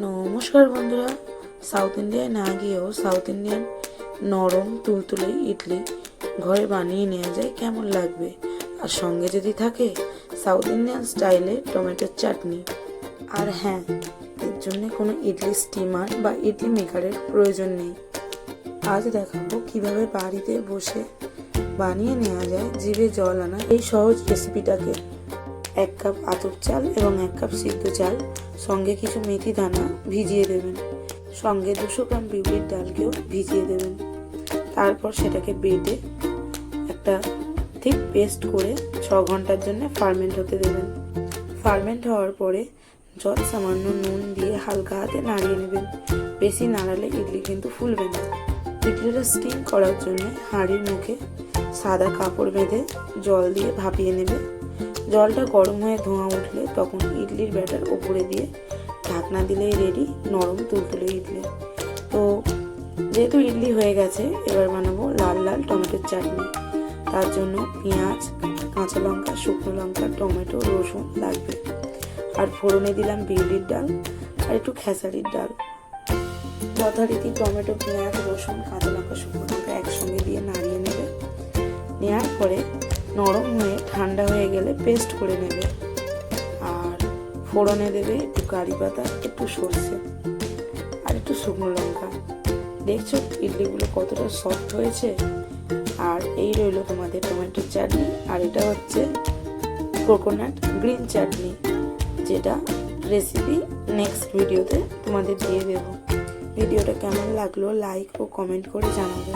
নমস্কার বন্ধুরা, সাউথ ইন্ডিয়ায় না গিয়েও সাউথ ইন্ডিয়ান নরম তুলতুলে ইডলি ঘরে বানিয়ে নেওয়া যায় কেমন লাগবে। আর সঙ্গে যদি থাকে সাউথ ইন্ডিয়ান স্টাইলে টমেটোর চাটনি। আর হ্যাঁ, এর জন্য কোনো ইডলি স্টিমার বা ইডলি মেকারের প্রয়োজন নেই। আজ দেখাবো কিভাবে বাড়িতে বসে বানিয়ে নেওয়া যায় জিভে জল আনা এই সহজ রেসিপিটাকে। 1 কাপ আতপ চাল এবং 1 কাপ সিদ্ধ চাল, সঙ্গে কিছু মেথি দানা ভিজিয়ে দেবেন, সঙ্গে 200 গ্রাম বিউলির ডালকেও ভিজিয়ে দেবেন। তারপর সেটাকে বেটে একটা ঠিক পেস্ট করে 6 ঘন্টার জন্য ফার্মেন্ট হতে দেবেন। ফার্মেন্ট হওয়ার পরে যত সামান্য নুন দিয়ে হালকা হাতে নাড়িয়ে নেবেন। বেশি নাড়ালে ইডলি কিন্তু ফুলবে না। ইডলিটা স্টিম করার জন্য হাঁড়ির মুখে সাদা কাপড় বেঁধে জল দিয়ে ভাপিয়ে নেবে। জলটা গরম হয়ে ধোঁয়া উঠলে তখন ইডলির ব্যাটার ওপরে দিয়ে ঢাকনা দিলেই রেডি নরম তুলতুলে ইডলি। তো যেহেতু ইডলি হয়ে গেছে, এবার বানাবো লাল লাল টমেটোর চাটনি। তার জন্য পেঁয়াজ, কাঁচা লঙ্কা, শুকনো লঙ্কা, টমেটো, রসুন লাগবে। আর ফোড়নে দিলাম বিউলির ডাল আর একটু খেসারির ডাল। যথারীতি টমেটো, পেঁয়াজ, রসুন, কাঁচা লঙ্কা, শুকনো লঙ্কা একসঙ্গে দিয়ে নাড়িয়ে নেবে। নেওয়ার পরে নরম হয়ে ঠান্ডা হয়ে গেলে পেস্ট করে নেবে। আর ফোড়নে দেবে একটু কারি পাতা, একটু সর্ষে আর একটু শুকনো লঙ্কা। দেখছো ইডলিগুলো কতটা সফট হয়েছে। আর এই রইল তোমাদের টমেটোর চাটনি। আর এটা হচ্ছে কোকোনাট গ্রিন চাটনি, যেটা রেসিপি নেক্সট ভিডিওতে তোমাদের দিয়ে দেবো। ভিডিওটা কেমন লাগলো লাইক ও কমেন্ট করে জানাবে।